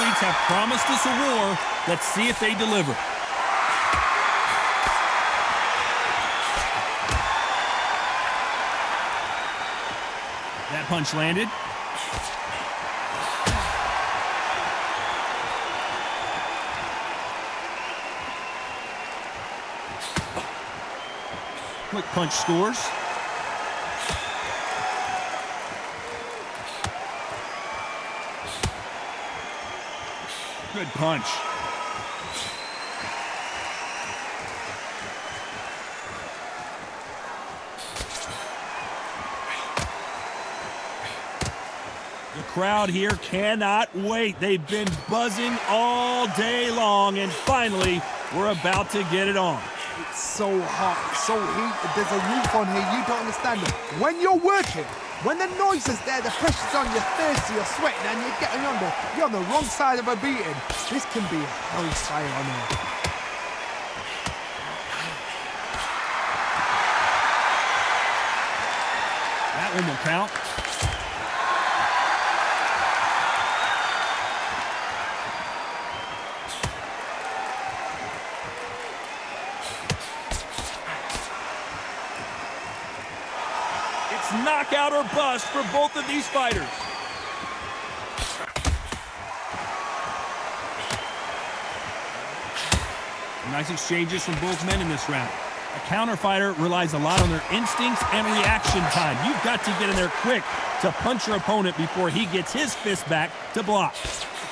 athletes have promised us a war. Let's see if they deliver. That punch landed. Quick punch scores. Good punch. The crowd here cannot wait. They've been buzzing all day long, and finally, we're about to get it on. It's so hot, it's so heated, there's a roof on here, you don't understand it. When you're working, when the noise is there, the pressure's on, you're thirsty, you're sweating, and you're on the wrong side of a beating. This can be hellfire on here. That one will count. Knockout or bust for both of these fighters. Nice exchanges from both men in this round. A counter fighter relies a lot on their instincts and reaction time. You've got to get in there quick to punch your opponent before he gets his fist back to block.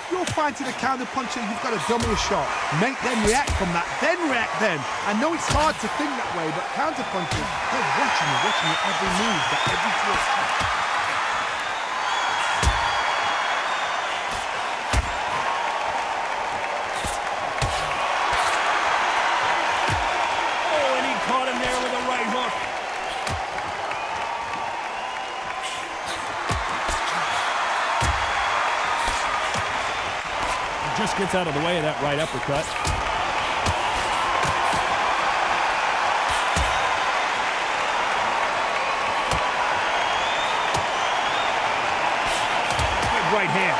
You're fighting a counter puncher, you've got to dummy a shot. Make them react from that, then react then. I know it's hard to think that way, but counter punchers, they're watching you every move, every twist. Oh, and he caught him there with a right hook. Just gets out of the way of that right uppercut. Good right hand.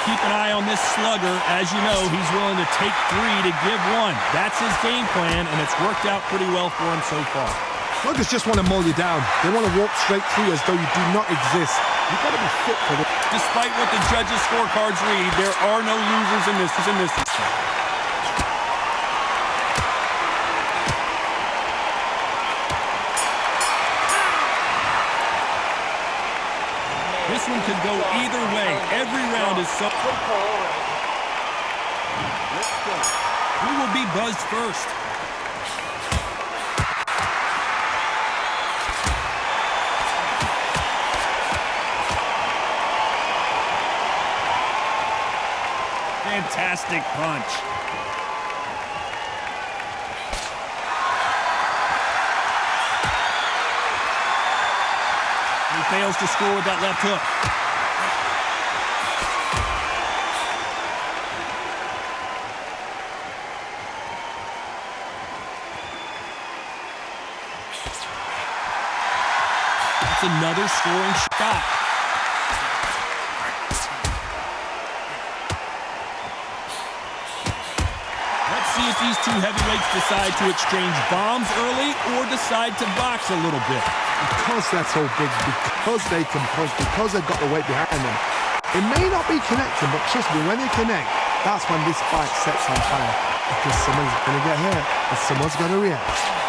Keep an eye on this slugger. As you know, he's willing to take 3 to give 1. That's his game plan, and it's worked out pretty well for him so far. Sluggers just want to mow you down. They want to walk straight through as though you do not exist. You've got to be fit for this. Despite what the judges' scorecards read, there are no losers in this. This one could go either way. Every round is so... Who will be buzzed first? Fantastic punch. He fails to score with that left hook. That's another scoring shot. See if these two heavyweights decide to exchange bombs early or decide to box a little bit. Because they're so big, because they can punch, because they've got the weight behind them. It may not be connecting, but trust me, when they connect, that's when this fight sets on fire. Because someone's going to get hurt and someone's going to react.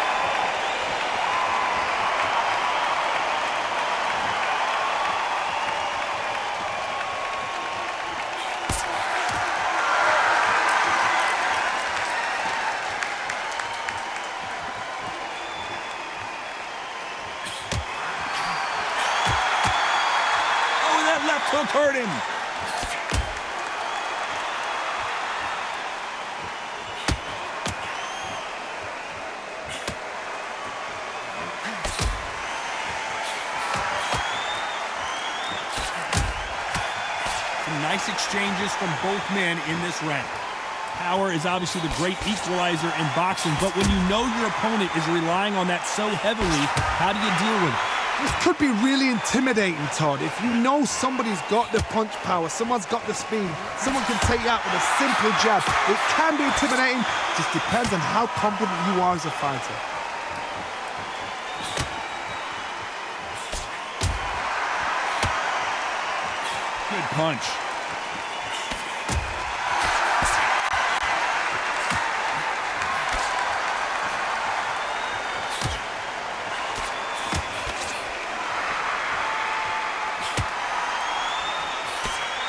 Hook hurt him. Some nice exchanges from both men in this round. Power is obviously the great equalizer in boxing, but when you know your opponent is relying on that so heavily, how do you deal with it? This could be really intimidating, Todd. If you know somebody's got the punch power, someone's got the speed, someone can take you out with a simple jab. It can be intimidating, just depends on how confident you are as a fighter. Good punch.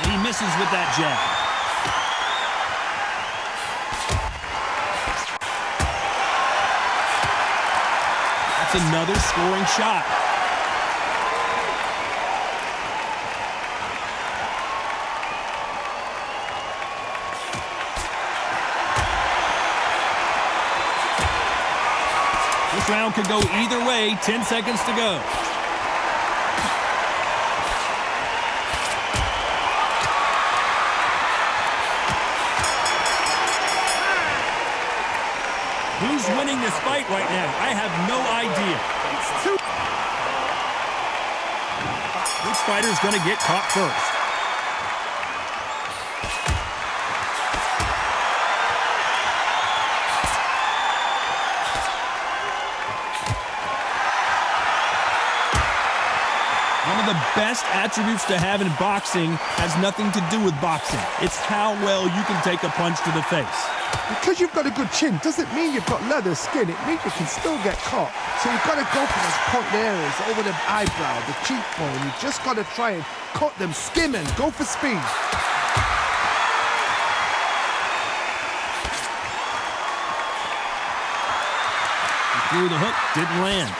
And he misses with that jab. That's another scoring shot. This round could go either way. 10 seconds to go. Who's winning this fight right now? I have no idea. Which fighter's going to get caught first? One of the best attributes to have in boxing has nothing to do with boxing. It's how well you can take a punch to the face. Because you've got a good chin doesn't mean you've got leather skin. It means you can still get caught. So you've got to go for those point areas over the eyebrow, the cheekbone. You've just got to try and cut them, skim and go for speed. He threw the hook, didn't land.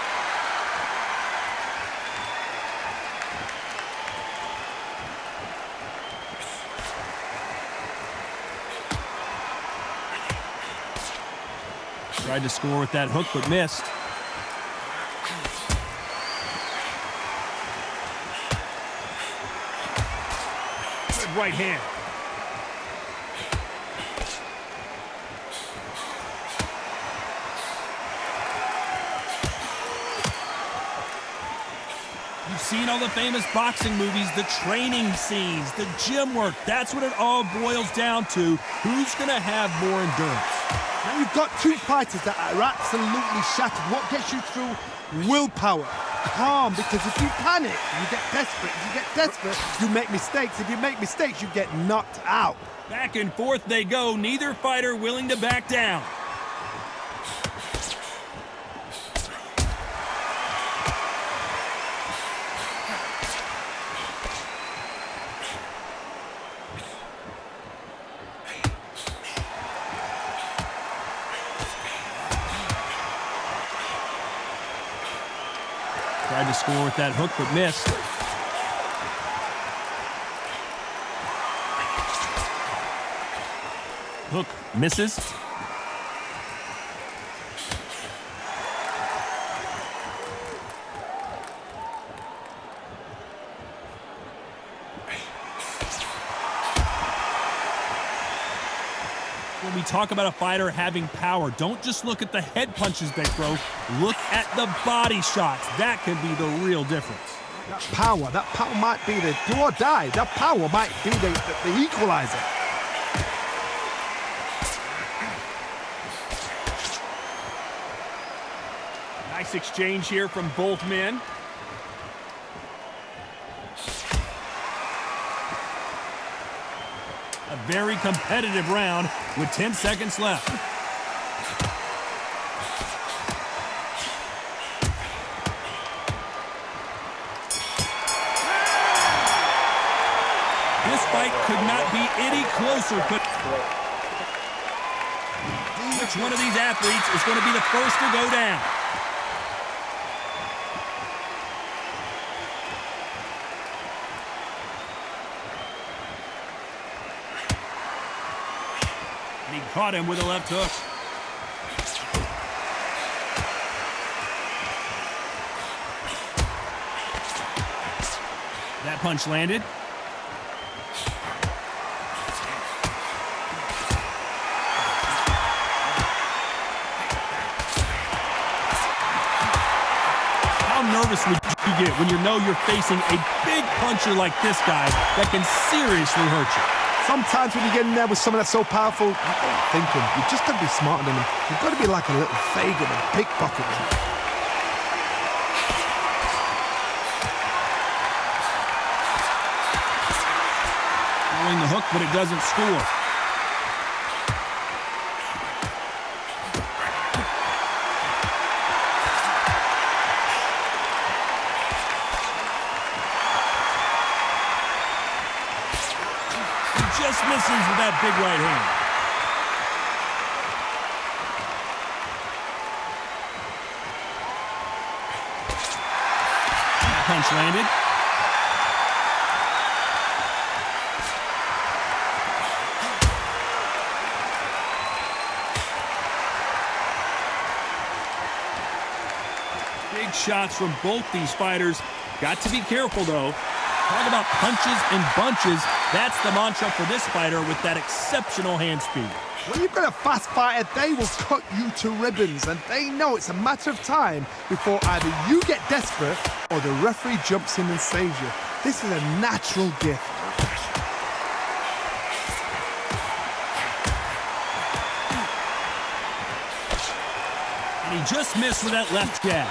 Tried to score with that hook, but missed. Good right hand. You've seen all the famous boxing movies, the training scenes, the gym work. That's what it all boils down to. Who's going to have more endurance? Now you've got two fighters that are absolutely shattered. What gets you through? Willpower. Calm, because if you panic, you get desperate. If you get desperate, you make mistakes. If you make mistakes, you get knocked out. Back and forth they go, neither fighter willing to back down. Tried to score with that hook, but missed. Hook misses. When we talk about a fighter having power, don't just look at the head punches they throw. Look at the body shots. That can be the real difference. That power might be the do or die. That power might be the equalizer. Nice exchange here from both men. A very competitive round with 10 seconds left. This fight could not be any closer. Which one of these athletes is going to be the first to go down? And he caught him with a left hook. That punch landed. nervous would you get when you know you're facing a big puncher like this guy that can seriously hurt you? Sometimes when you get in there with someone that's so powerful, you've got to think him. You've just got to be smarter than him. You've got to be like a little Fagin and pickpocket him. Throwing the hook, but it doesn't score. Just misses with that big right hand. That punch landed. Big shots from both these fighters. Got to be careful, though. Talk about punches and bunches. That's the mantra for this fighter with that exceptional hand speed. When you've got a fast fighter, they will cut you to ribbons, and they know it's a matter of time before either you get desperate or the referee jumps in and saves you. This is a natural gift. And he just missed with that left jab.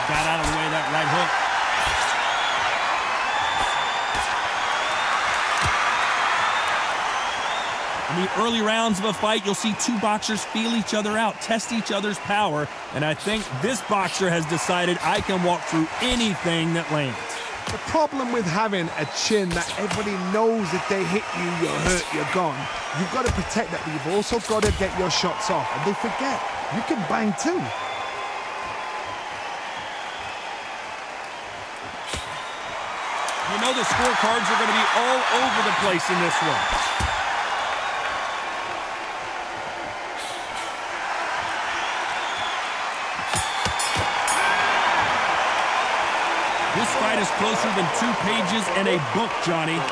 Got out of the way of that right hook. In the early rounds of a fight, you'll see two boxers feel each other out, test each other's power, and I think this boxer has decided I can walk through anything that lands. The problem with having a chin that everybody knows if they hit you, you're hurt, you're gone. You've got to protect that, but you've also got to get your shots off, and they forget, you can bang too. You know the scorecards are going to be all over the place in this one. This fight is closer than 2 pages in a book, Johnny.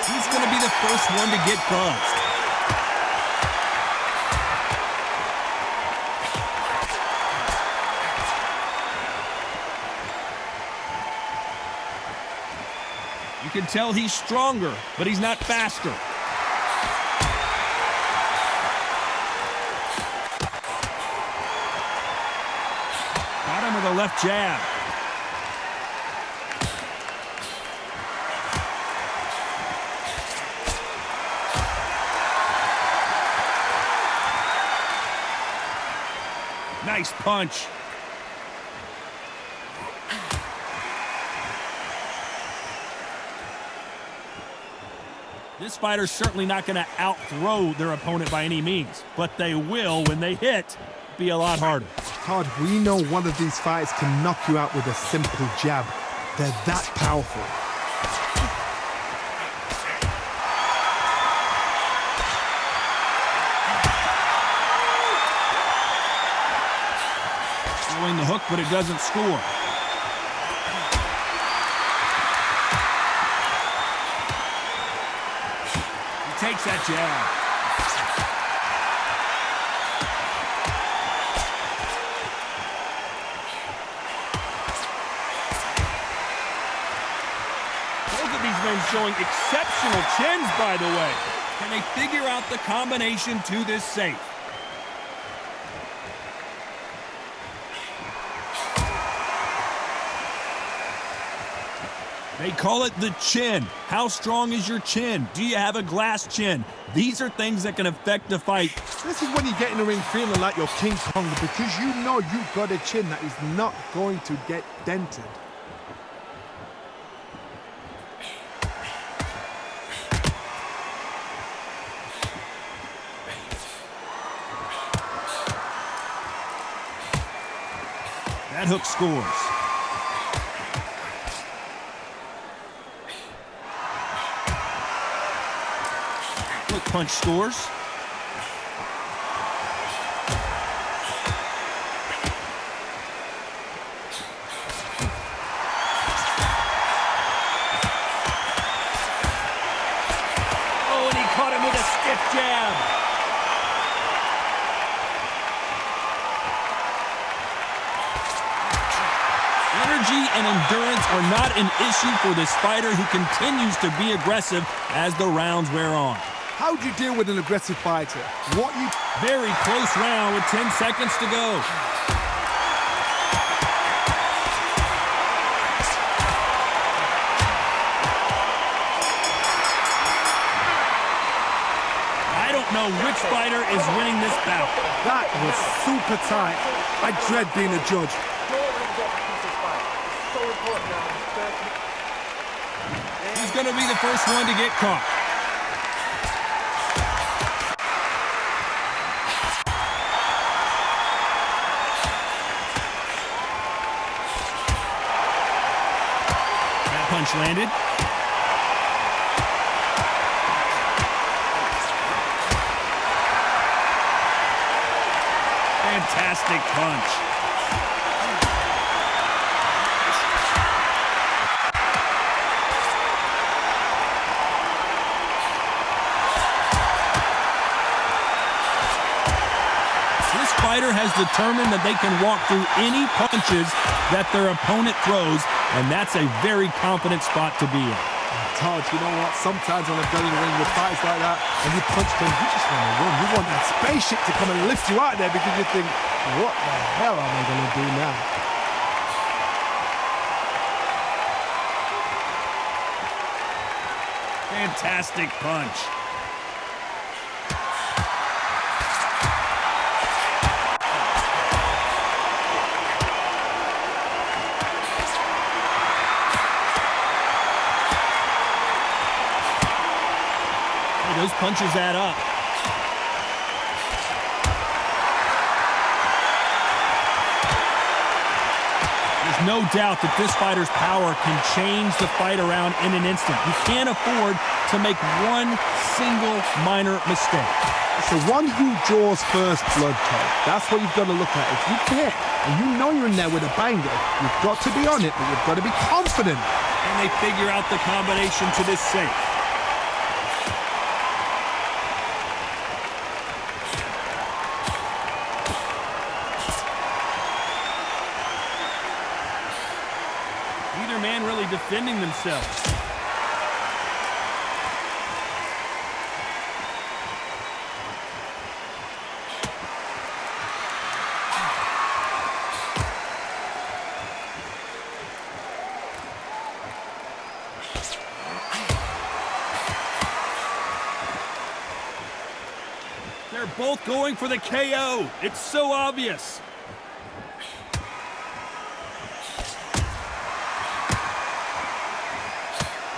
He's going to be the first one to get buzzed. You can tell he's stronger, but he's not faster. Got him with a left jab. Nice punch. This fighter's certainly not going to out-throw their opponent by any means, but they will, when they hit, be a lot harder. Todd, we know one of these fighters can knock you out with a simple jab. They're that powerful. Throwing the hook, but it doesn't score. Takes that jab. Both of these men showing exceptional chins, by the way. Can they figure out the combination to this safe? They call it the chin. How strong is your chin? Do you have a glass chin? These are things that can affect the fight. This is when you get in the ring feeling like you're King Kong, because you know you've got a chin that is not going to get dented. That hook scores. Punch scores. jab. Energy and endurance are not an issue for this fighter who continues to be aggressive as the rounds wear on. How do you deal with an aggressive fighter? Very close round with 10 seconds to go. I don't know which fighter is winning this bout. That was super tight. I dread being a judge. He's going to be the first one to get caught. That punch landed. Fantastic punch. This fighter has determined that they can walk through any punches that their opponent throws, and that's a very confident spot to be in. Todd, you know what? Sometimes when I've done in the ring with fights like that, and you punch them, you just want to run. You want that spaceship to come and lift you out there because you think, what the hell am I going to do now? Fantastic punch. Those punches add up. There's no doubt that this fighter's power can change the fight around in an instant. You can't afford to make one single minor mistake. It's the one who draws first blood, Todd. That's what you've got to look at. If you care and you know you're in there with a banger, you've got to be on it, but you've got to be confident. And they figure out the combination to this safe. Neither man really defending themselves. They're both going for the KO. It's so obvious.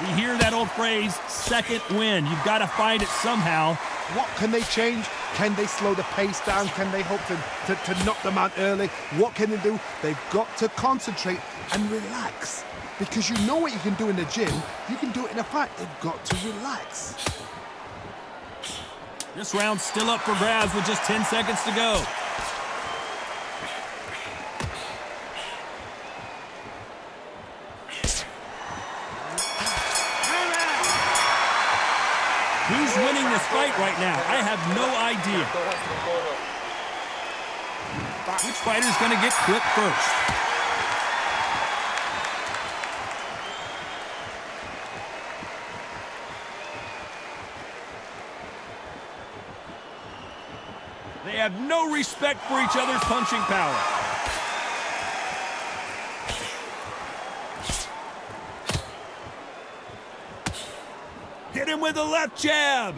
We hear that old phrase, second win. You've got to find it somehow. What can they change? Can they slow the pace down? Can they hope to knock them out early? What can they do? They've got to concentrate and relax. Because you know what you can do in the gym, you can do it in a fight. They've got to relax. This round's still up for grabs with just 10 seconds to go. Who's winning this fight right now? I have no idea. Which fighter's going to get clipped first? They have no respect for each other's punching power. Hit him with a left jab.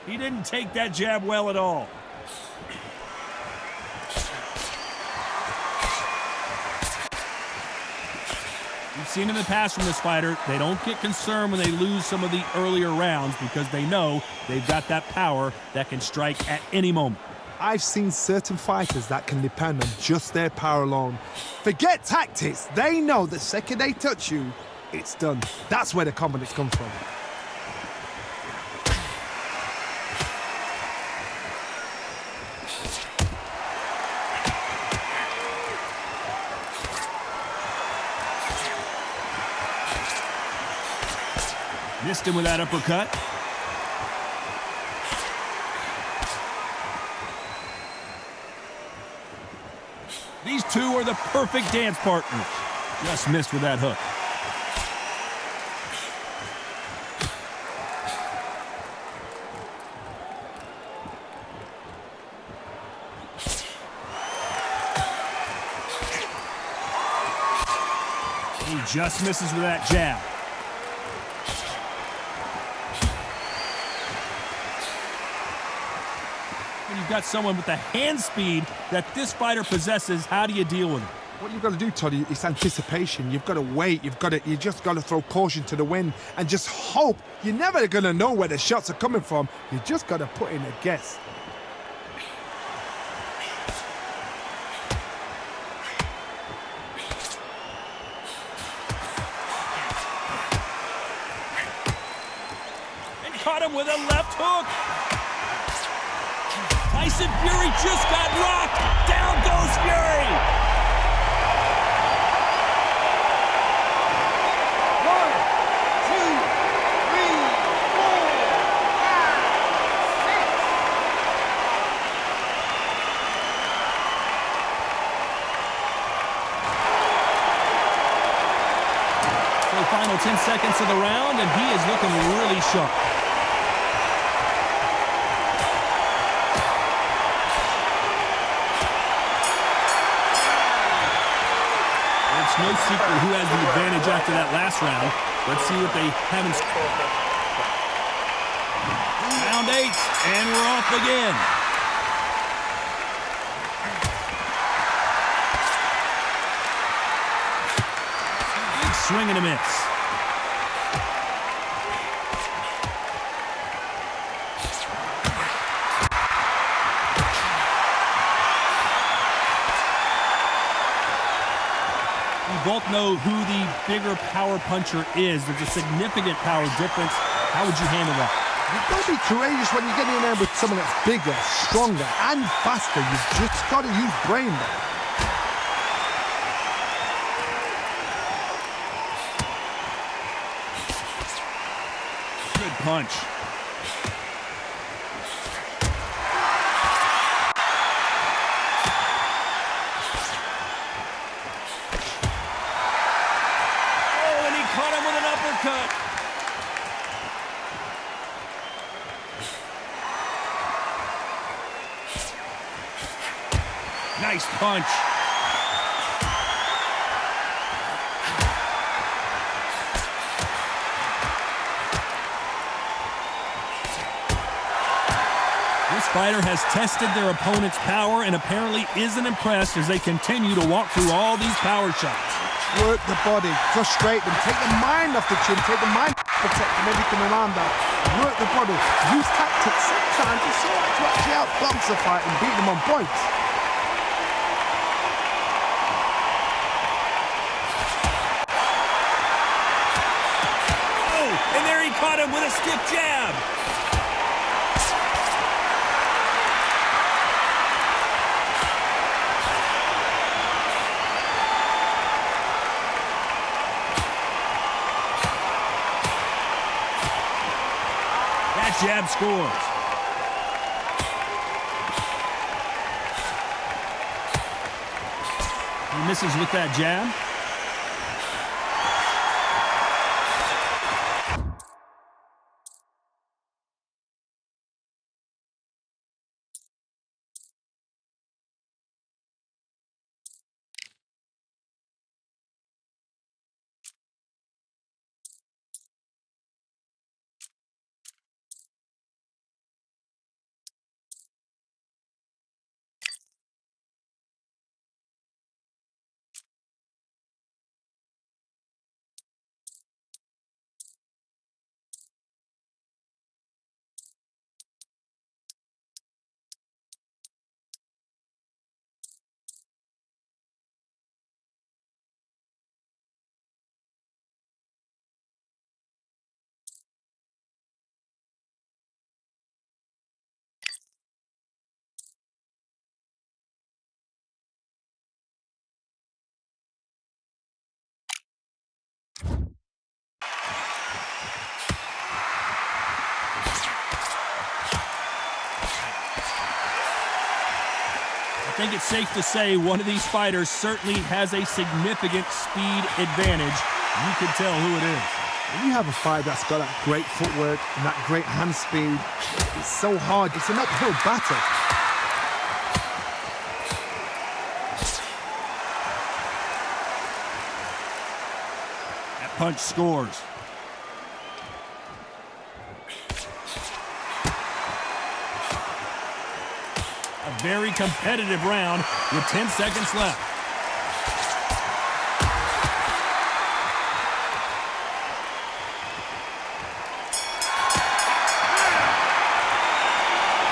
He didn't take that jab well at all. We've seen in the past from this fighter, they don't get concerned when they lose some of the earlier rounds because they know they've got that power that can strike at any moment. I've seen certain fighters that can depend on just their power alone. Forget tactics. They know the second they touch you, it's done. That's where the confidence comes from. Missed him with that uppercut. These two are the perfect dance partners. Just missed with that hook. He just misses with that jab. When you've got someone with the hand speed that this fighter possesses, how do you deal with it? What you've got to do, Toddy, is anticipation. You've got to wait. You just got to throw caution to the wind and just hope. You're never going to know where the shots are coming from. You just got to put in a guess. And caught him with a left hook. Tyson Fury just got rocked. Down goes Fury. 1, 2, 3, 4, 5, 6. So final 10 seconds of the round, and he is looking really sharp. It's no secret who has the advantage after that last round. Let's see what they have in store. Round 8, and we're off again. Big swing and a miss. We both know who the bigger power puncher is. There's a significant power difference. How would you handle that? You've got to be courageous when you get in there with someone that's bigger, stronger, and faster. You've just got to use brain there. Good punch. Oh, and he caught him with an uppercut. Nice punch. This fighter has tested their opponent's power and apparently isn't impressed as they continue to walk through all these power shots. Work the body, frustrate them, take the mind off the chin, take the mind off the protect and everything around that. Work the body, use tactics. Sometimes it's all right to actually outbox a fight and beat them on points. Oh, and there he caught him with a stiff jab. That jab scores. He misses with that jab. think it's safe to say one of these fighters certainly has a significant speed advantage. You can tell who it is. When you have a fighter that's got that great footwork and that great hand speed, it's so hard. It's an uphill battle. That punch scores. A very competitive round with 10 seconds left.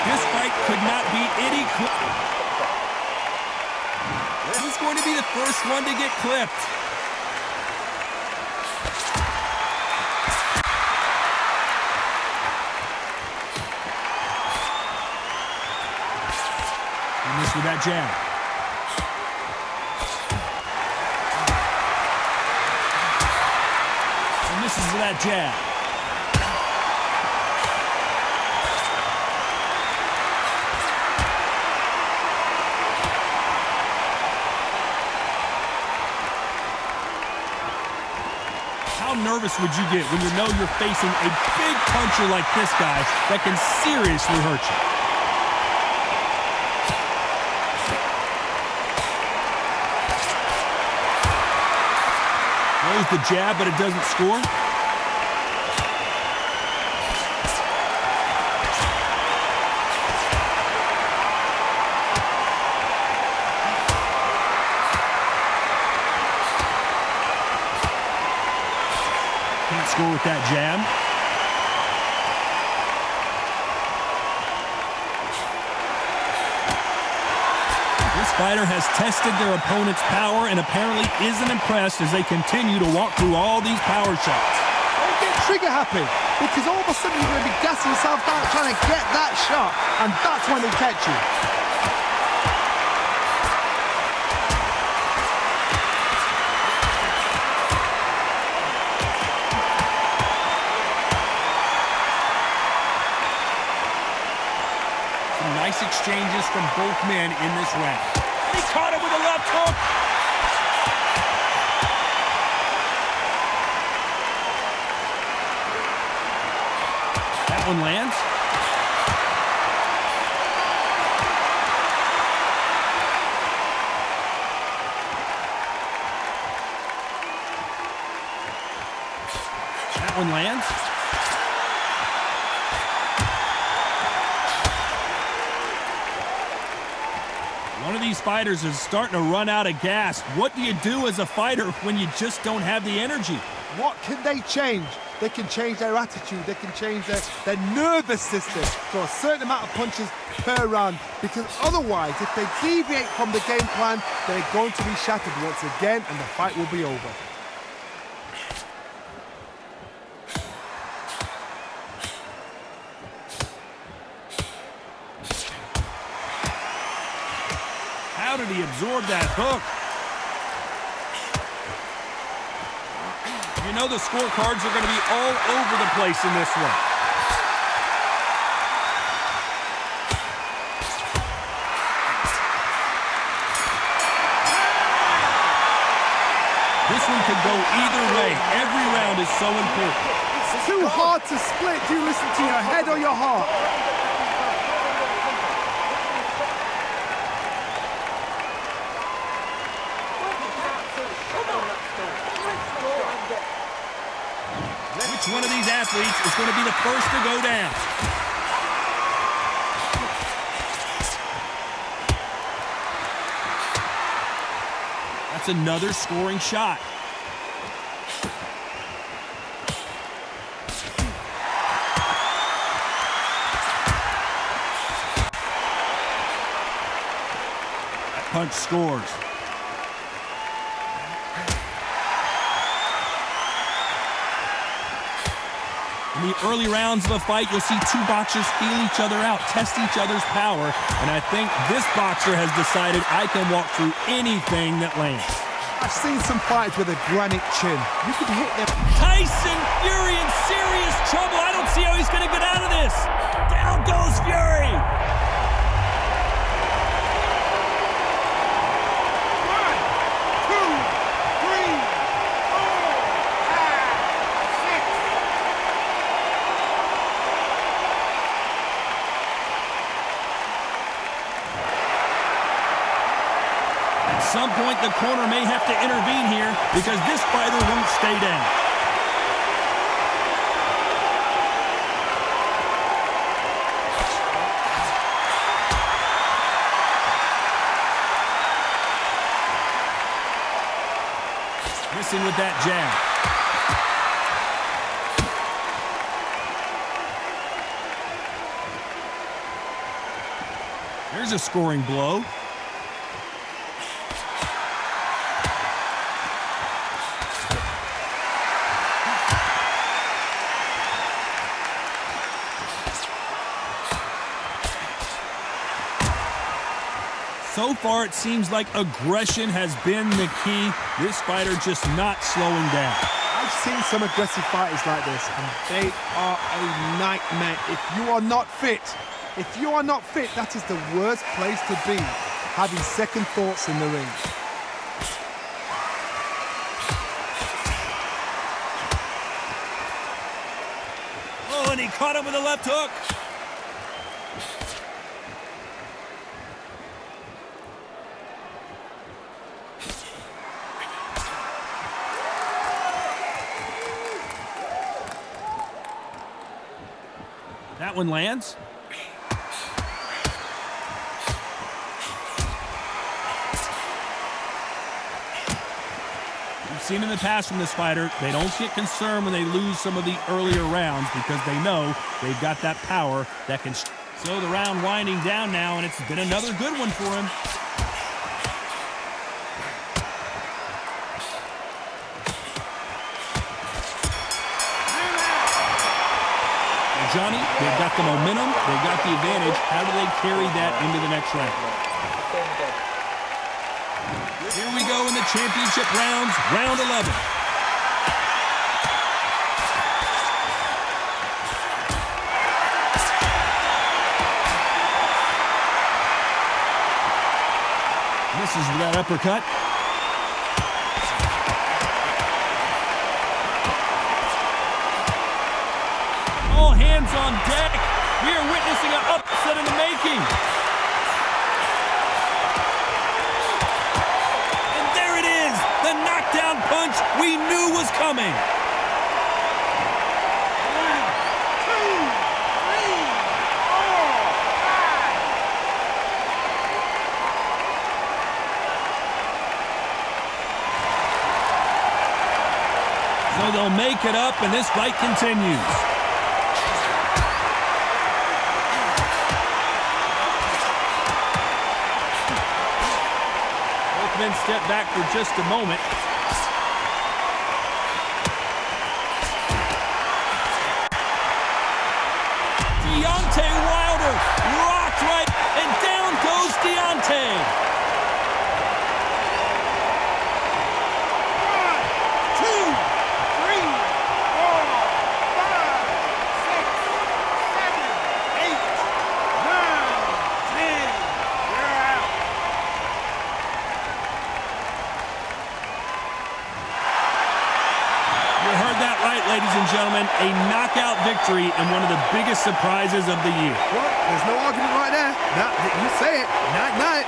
This fight could not be any closer. Who's going to be the first one to get clipped? He missed with that jab. He misses with that jab. How nervous would you get when you know you're facing a big puncher like this guy that can seriously hurt you? Throws the jab, but it doesn't score. Can't score with that jab. This fighter has tested their opponent's power and apparently isn't impressed as they continue to walk through all these power shots. Don't get trigger happy, because all of a sudden you're going to be gassing yourself down trying to get that shot, and that's when they catch you. Nice exchanges from both men in this round. He caught him with a left hook. That one lands. That one lands. One of these fighters is starting to run out of gas. What do you do as a fighter when you just don't have the energy? What can they change? They can change their attitude. They can change their nervous system to a certain amount of punches per round. Because otherwise, if they deviate from the game plan, they're going to be shattered once again and the fight will be over. How did he absorb that hook? You know the scorecards are going to be all over the place in this one. This one could go either way. Every round is so important. It's too hard to split. Do you listen to your head or your heart? Which one of these athletes is going to be the first to go down? That's another scoring shot. That punch scores. In the early rounds of a fight, you'll see two boxers feel each other out, test each other's power, and I think this boxer has decided I can walk through anything that lands. I've seen some fights with a granite chin. You can hit them. Tyson Fury in serious trouble. I don't see how he's going to get out of this. Down goes Fury. the corner may have to intervene here because this fighter won't stay down. Missing with that jab. There's a scoring blow. So far, it seems like aggression has been the key. This fighter just not slowing down. I've seen some aggressive fighters like this, and they are a nightmare. If you are not fit, that is the worst place to be, having second thoughts in the ring. Oh, and he caught him with a left hook. That one lands. We've seen in the past from this fighter, they don't get concerned when they lose some of the earlier rounds because they know they've got that power that can... So the round winding down now, and it's been another good one for him. Johnny, they've got the momentum, they've got the advantage. How do they carry that into the next round? Here we go in the championship rounds, round 11. Misses with that uppercut. All hands on deck. We are witnessing an upset in the making. And there it is, the knockdown punch we knew was coming. 1, 2, 3, 4, 5, 6, 7, 8, 9, 10. So they'll make it up, and this fight continues. Then step back for just a moment. Deontay Wilder rocked right, and down goes Deontay. 1, 2, 3, 4, 5, 6, 7, 8, 9, 10. You're out. You heard that right, ladies and gentlemen. A knockout victory and one of the biggest surprises of the year. What? There's no argument right there. You say it. Night, night.